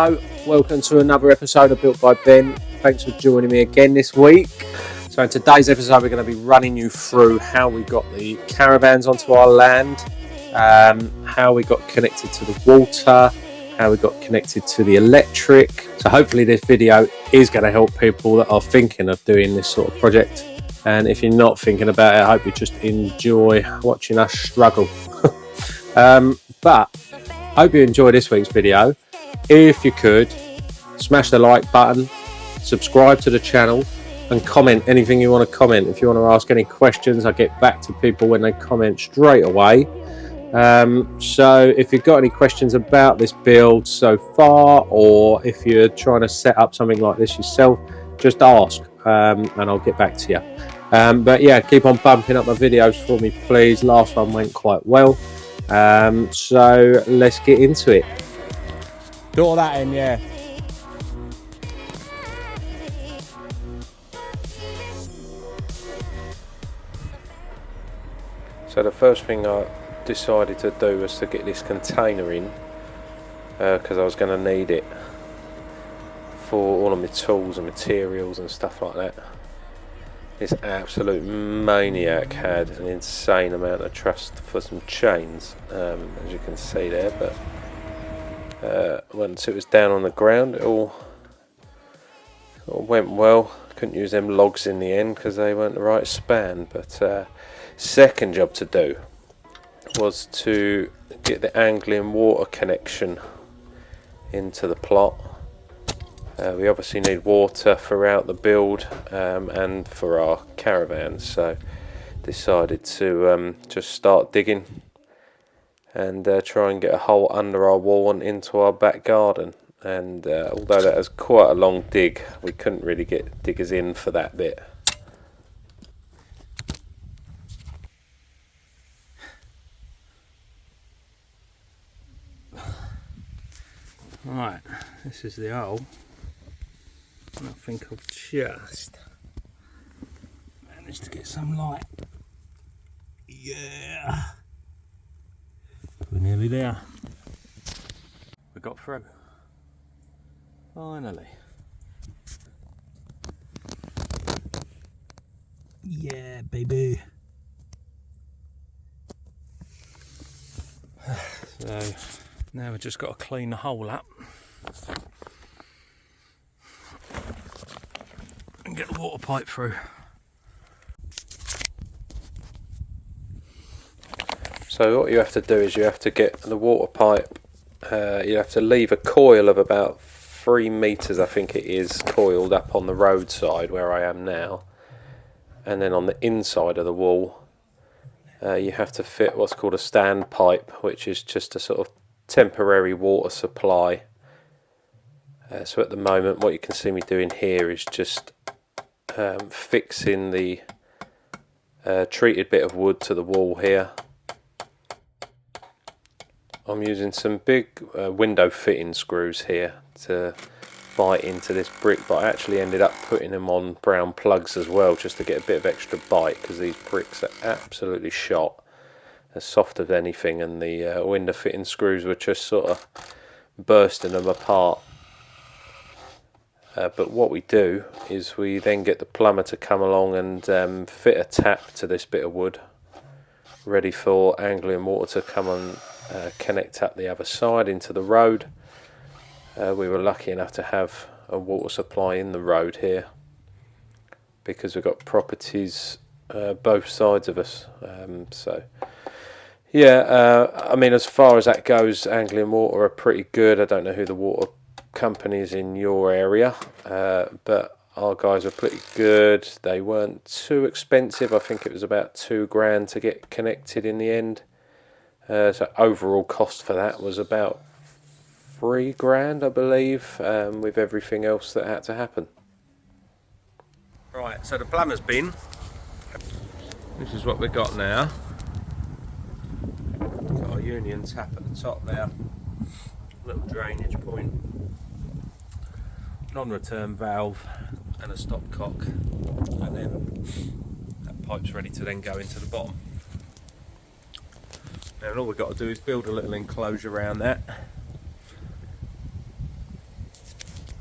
Hello, welcome to another episode of Built by Ben. Thanks for joining me again this week. So in today's episode we're going to be running you through how we got the caravans onto our land, how we got connected to the water, how we got connected to the electric. So hopefully this video is going to help people that are thinking of doing this sort of project. And if you're not thinking about it, I hope you just enjoy watching us struggle. But I hope you enjoy this week's video. If you could, smash the like button, subscribe to the channel, and comment anything you want to comment. If you want to ask any questions, I get back to people when they comment straight away. So if you've got any questions about this build so far, or if you're trying to set up something like this yourself, just ask and I'll get back to you. But yeah, keep on bumping up my videos for me, please. Last one went quite well. So let's get into it. Do all that in, yeah. So the first thing I decided to do was to get this container in, because I was going to need it for all of my tools and materials and stuff like that. This absolute maniac had an insane amount of trust for some chains, as you can see there, but once it was down on the ground it all went well. Couldn't use them logs in the end because they weren't the right span. But second job to do was to get the angling water connection into the plot. We obviously need water throughout the build and for our caravans, so decided to just start digging and try and get a hole under our wall and into our back garden. And although that was quite a long dig, we couldn't really get diggers in for that bit. Right, this is the hole. And I think I've just managed to get some light. Yeah, we're nearly there. We got through. Finally. Yeah, baby. So now we've just got to clean the hole up and get the water pipe through. So what you have to do is you have to get the water pipe, you have to leave a coil of about 3 meters, I think it is, coiled up on the roadside where I am now, and then on the inside of the wall you have to fit what's called a stand pipe, which is just a sort of temporary water supply. So at the moment what you can see me doing here is just fixing the treated bit of wood to the wall here. I'm using some big window fitting screws here to bite into this brick, but I actually ended up putting them on brown plugs as well, just to get a bit of extra bite, because these bricks are absolutely shot, as soft as anything, and the window fitting screws were just sort of bursting them apart. But what we do is we then get the plumber to come along and fit a tap to this bit of wood, ready for angling water to come and connect up the other side into the road. We were lucky enough to have a water supply in the road here, because we've got properties both sides of us. So yeah, I mean, as far as that goes, angling water are pretty good. I don't know who the water company is in your area, but our guys are pretty good. They weren't too expensive. I think it was about £2 to get connected in the end. So overall cost for that was about £3, I believe, with everything else that had to happen. Right, so the plumber's bin. This is what we've got now. Got our union tap at the top there. Little drainage point. Non-return valve and a stopcock. And then that pipe's ready to then go into the bottom. Now all we've got to do is build a little enclosure around that.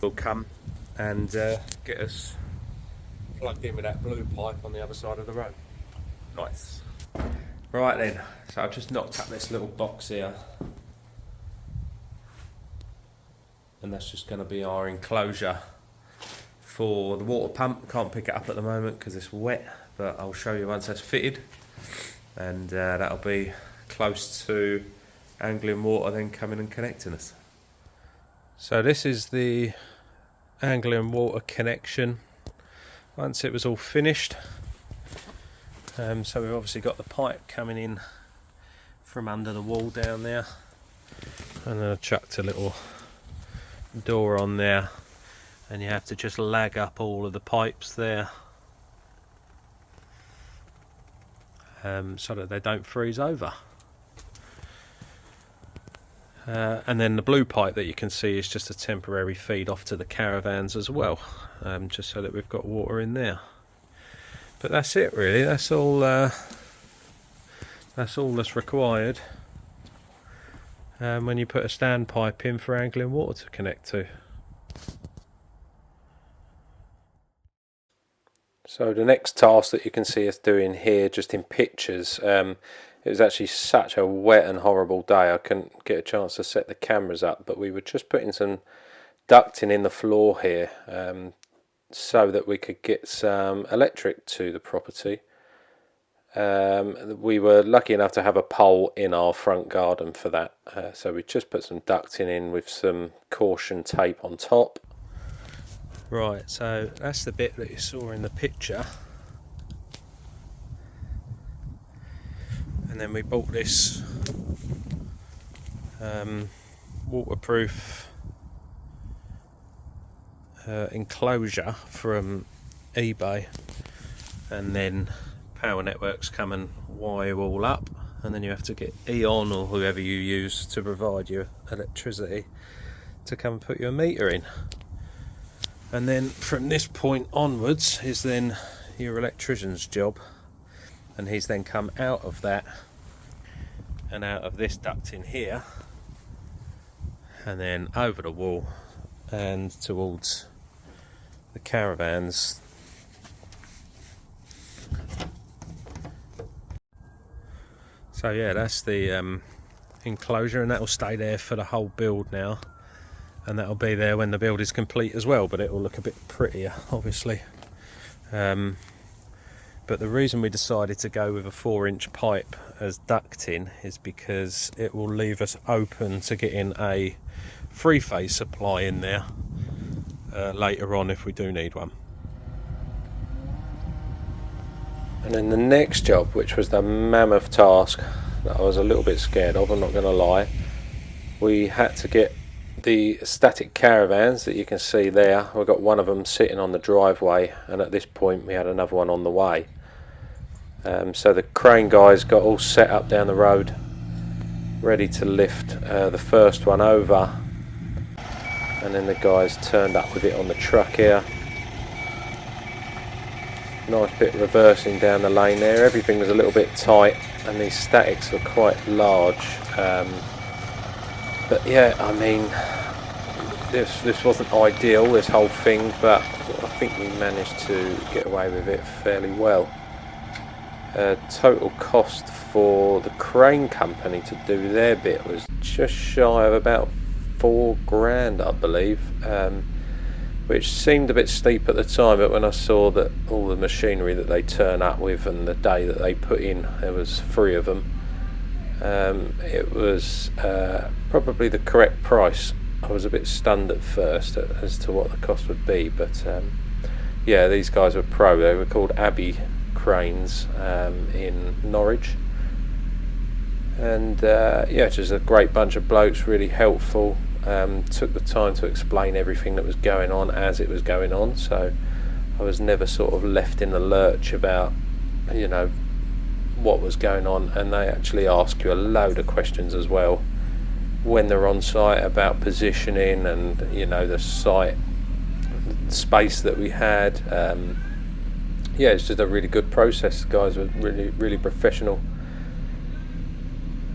will come and get us plugged in with that blue pipe on the other side of the road. Nice. Right then, so I've just knocked up this little box here, and that's just going to be our enclosure for the water pump. Can't pick it up at the moment because it's wet, but I'll show you once that's fitted, and that'll be close to Anglian Water then coming and connecting us. So this is the Anglian Water connection once it was all finished. So we've obviously got the pipe coming in from under the wall down there, and then I chucked a little door on there, and you have to just lag up all of the pipes there so that they don't freeze over. And then the blue pipe that you can see is just a temporary feed off to the caravans as well, just so that we've got water in there. But that's it really, that's all that's required when you put a standpipe in for Anglian Water to connect to. So the next task that you can see us doing here, just in pictures, it was actually such a wet and horrible day I couldn't get a chance to set the cameras up, but we were just putting some ducting in the floor here so that we could get some electric to the property. We were lucky enough to have a pole in our front garden for that, so we just put some ducting in with some caution tape on top. Right, so that's the bit that you saw in the picture, and then we bought this waterproof enclosure from eBay, and then Power Networks come and wire you all up, and then you have to get Eon or whoever you use to provide your electricity to come and put your meter in. And then from this point onwards is then your electrician's job, and he's then come out of that and out of this duct in here, and then over the wall and towards the caravans. So yeah, that's the enclosure, and that will stay there for the whole build now, and that'll be there when the build is complete as well, but it will look a bit prettier obviously. But the reason we decided to go with a 4-inch pipe as ducting is because it will leave us open to getting a 3-phase supply in there later on if we do need one. And then the next job, which was the mammoth task that I was a little bit scared of, I'm not going to lie, we had to get the static caravans that you can see there. We've got one of them sitting on the driveway, and at this point we had another one on the way. So the crane guys got all set up down the road, ready to lift the first one over, and then the guys turned up with it on the truck here. Nice bit reversing down the lane there. Everything was a little bit tight, and these statics were quite large. But yeah, I mean, this wasn't ideal, this whole thing, but I think we managed to get away with it fairly well. Total cost for the crane company to do their bit was just shy of about £4,000, I believe, which seemed a bit steep at the time, but when I saw that all the machinery that they turn up with and the day that they put in, there was 3 of them, it was probably the correct price. I was a bit stunned at first as to what the cost would be, but yeah, these guys were pro. They were called Abbey Cranes in Norwich, and yeah, just a great bunch of blokes, really helpful. Took the time to explain everything that was going on as it was going on, so I was never sort of left in the lurch about, you know, what was going on. And they actually ask you a load of questions as well when they're on site about positioning and, you know, the site space that we had. Yeah, it's just a really good process. The guys were really professional.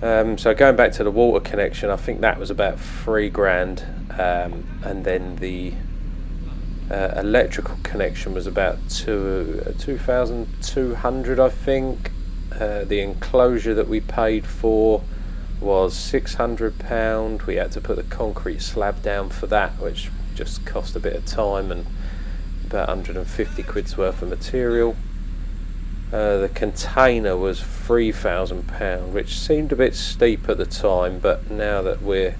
So going back to the water connection, I think that was about £3,000, and then the Electrical connection was about 2,200, I think. The enclosure that we paid for was £600. We had to put the concrete slab down for that, which just cost a bit of time and about 150 quid's worth of material. The container was £3,000, which seemed a bit steep at the time, but now that we're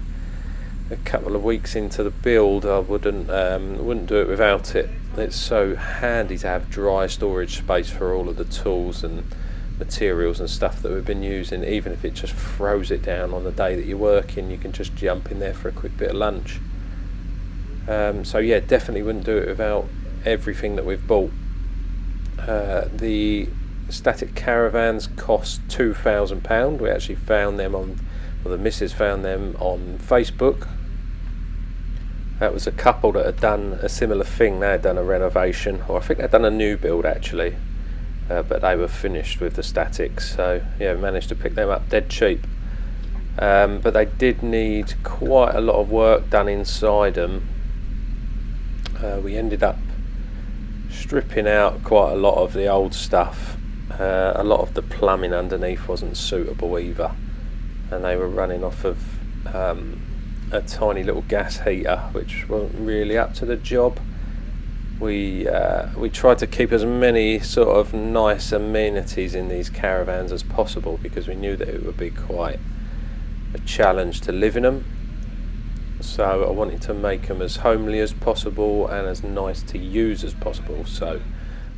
a couple of weeks into the build, I wouldn't do it without it. It's so handy to have dry storage space for all of the tools and materials and stuff that we've been using. Even if it just throws it down on the day that you're working, you can just jump in there for a quick bit of lunch. So yeah, definitely wouldn't do it without everything that we've bought. The static caravans cost £2,000. We actually found them on, well, the missus found them on Facebook. That was a couple that had done a similar thing. They had done a renovation, or I think they'd done a new build actually, but they were finished with the statics, so yeah, we managed to pick them up dead cheap. But they did need quite a lot of work done inside them. We ended up stripping out quite a lot of the old stuff. A lot of the plumbing underneath wasn't suitable either, and they were running off of a tiny little gas heater which wasn't really up to the job. We tried to keep as many sort of nice amenities in these caravans as possible, because we knew that it would be quite a challenge to live in them. So I wanted to make them as homely as possible and as nice to use as possible. So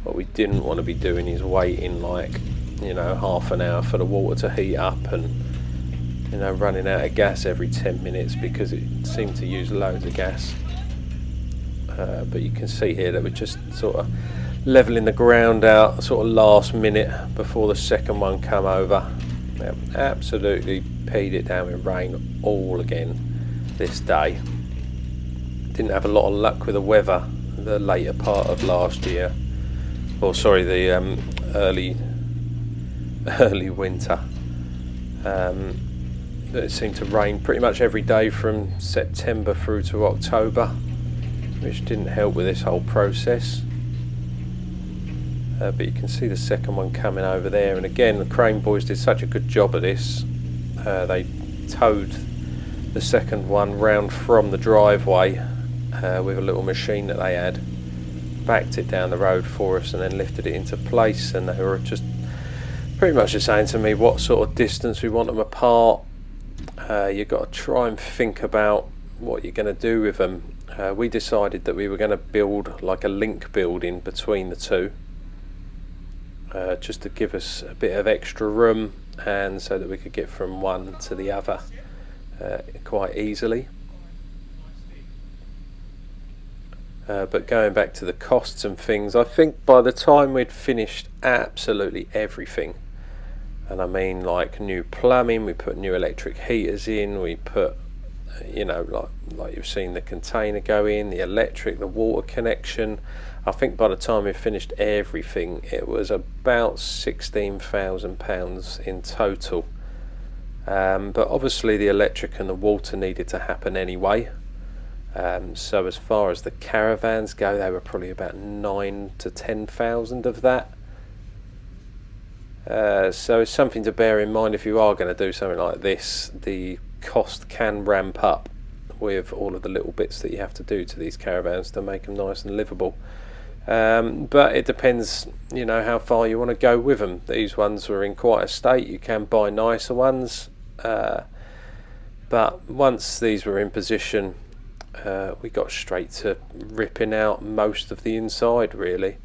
what we didn't want to be doing is waiting like, half an hour for the water to heat up, and running out of gas every 10 minutes because it seemed to use loads of gas. But you can see here that we're just sort of leveling the ground out sort of last minute before the second one come over. Absolutely peed it down with rain all again this day. Didn't have a lot of luck with the weather the later part of last year, or sorry, the early winter. It seemed to rain pretty much every day from September through to October, which didn't help with this whole process. But you can see the second one coming over there, and again the crane boys did such a good job of this. They towed the second one round from the driveway with a little machine that they had, backed it down the road for us, and then lifted it into place. And they were just pretty much just saying to me what sort of distance we want them apart. You've got to try and think about what you're going to do with them. We decided that we were going to build like a link building between the two, just to give us a bit of extra room, and so that we could get from one to the other quite easily. But going back to the costs and things, I think by the time we'd finished absolutely everything, and I mean like new plumbing, we put new electric heaters in, we put like you've seen the container go in, the electric, the water connection. I think by the time we finished everything, it was about £16,000 in total. But obviously the electric and the water needed to happen anyway. So as far as the caravans go, they were probably about 9,000 to 10,000 of that. So it's something to bear in mind if you are going to do something like this. The cost can ramp up with all of the little bits that you have to do to these caravans to make them nice and livable. But it depends, how far you want to go with them. These ones were in quite a state. You can buy nicer ones, but once these were in position, we got straight to ripping out most of the inside, really.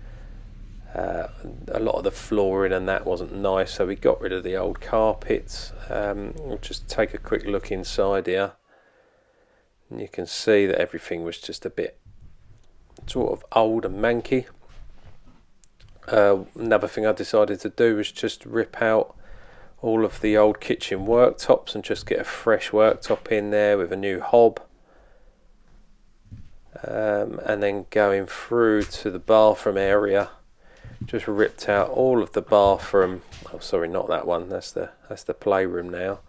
A lot of the flooring and that wasn't nice, so we got rid of the old carpets. We'll just take a quick look inside here, and you can see that everything was just a bit sort of old and manky. Another thing I decided to do was just rip out all of the old kitchen worktops and just get a fresh worktop in there with a new hob. And then going through to the bathroom area, just ripped out all of the bathroom. Oh, sorry, not that one. That's the playroom now.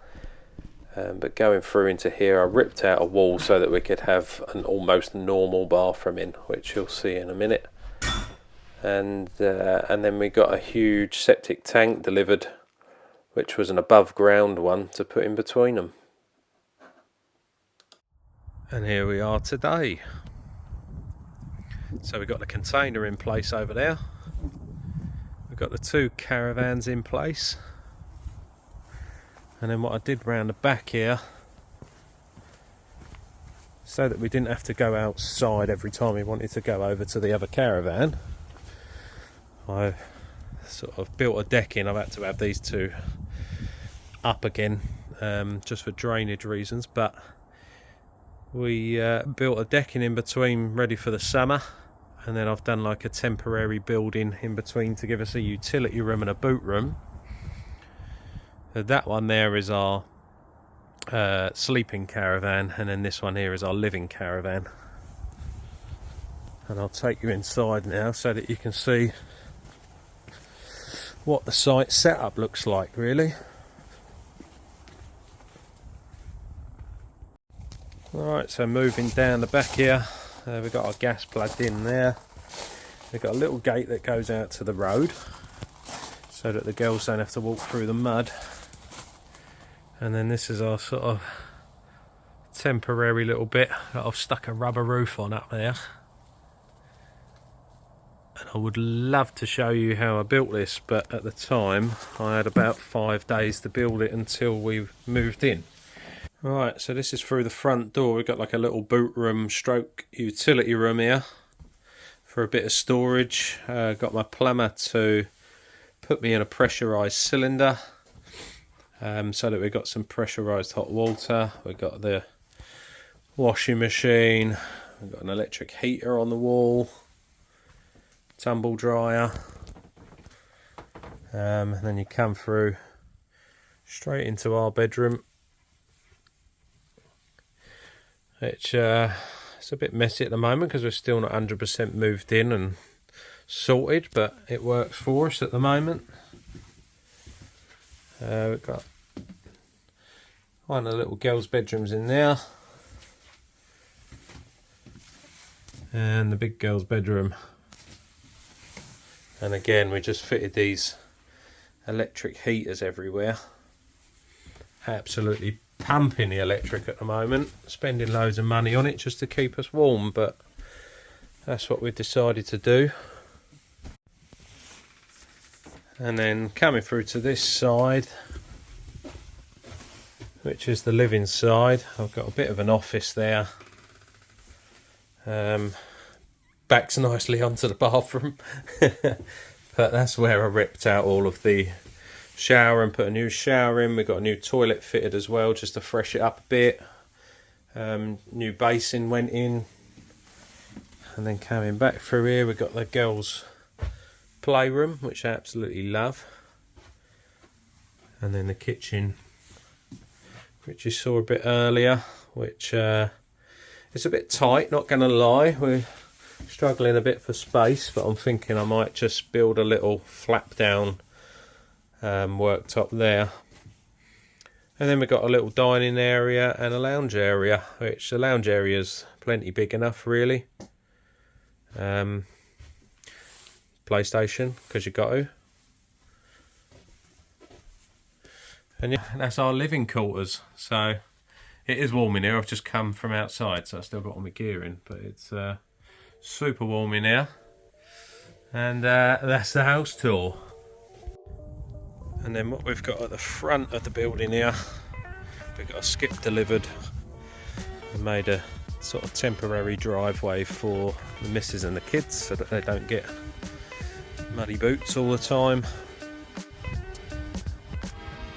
But going through into here, I ripped out a wall so that we could have an almost normal bathroom in, which you'll see in a minute. And then we got a huge septic tank delivered, which was an above ground one to put in between them. And here we are today. So we've got the container in place over there. We've got the 2 caravans in place. And then what I did round the back here, so that we didn't have to go outside every time we wanted to go over to the other caravan, I sort of built a deck in. I've had to have these 2 up again, just for drainage reasons, but we built a decking in between ready for the summer, and then I've done like a temporary building in between to give us a utility room and a boot room. That one there is our sleeping caravan, and then this one here is our living caravan. And I'll take you inside now so that you can see what the site setup looks like, really. Alright, so moving down the back here, we've got our gas plugged in there. We've got a little gate that goes out to the road so that the girls don't have to walk through the mud. And then this is our sort of temporary little bit that I've stuck a rubber roof on up there. And I would love to show you how I built this, but at the time I had about 5 days to build it until we moved in. Right, so this is through the front door. We've got like a little boot room stroke utility room here for a bit of storage. Got my plumber to put me in a pressurised cylinder, so that we've got some pressurised hot water. We've got the washing machine, we've got an electric heater on the wall, tumble dryer, and then you come through straight into our bedroom, which it's a bit messy at the moment because we're still not 100% moved in and sorted, but it works for us at the moment. We've got one of the little girls' bedrooms in there, and the big girl's bedroom. And again, we just fitted these electric heaters everywhere. Absolutely pumping the electric at the moment, spending loads of money on it just to keep us warm, but that's what we've decided to do. And then coming through to this side, which is the living side, I've got a bit of an office there. Backs nicely onto the bathroom. But that's where I ripped out all of the shower and put a new shower in. We've got a new toilet fitted as well, just to fresh it up a bit. New basin went in. And then coming back through here, we've got the girls' playroom, which I absolutely love. And then the kitchen, which you saw a bit earlier, which it's a bit tight, not going to lie. We're struggling a bit for space, but I'm thinking I might just build a little flap down worktop there. And then we've got a little dining area and a lounge area, which the lounge area is plenty big enough, really. PlayStation, because you got to. And yeah, that's our living quarters. So it is warm in here. I've just come from outside, so I've still got all my gear in, but it's super warm in here. And that's the house tour. And then what we've got at the front of the building here, we've got a skip delivered. We made a sort of temporary driveway for the missus and the kids so that they don't get muddy boots all the time.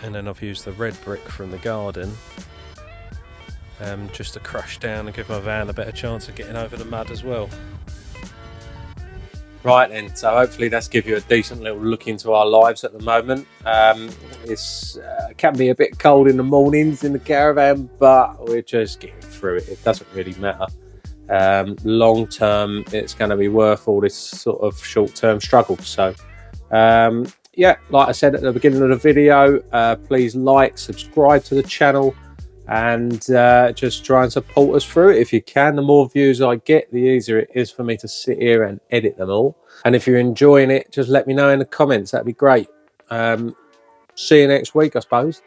And then I've used the red brick from the garden just to crush down and give my van a better chance of getting over the mud as well. Right then, so hopefully that's give you a decent little look into our lives at the moment. It can be a bit cold in the mornings in the caravan, but we're just getting through it. It doesn't really matter. Long term, it's going to be worth all this sort of short term struggle. So yeah, like I said at the beginning of the video, please like, subscribe to the channel, and just try and support us through it if you can. The more views I get, the easier it is for me to sit here and edit them all. And if you're enjoying it, just let me know in the comments. That'd be great. See you next week, I suppose.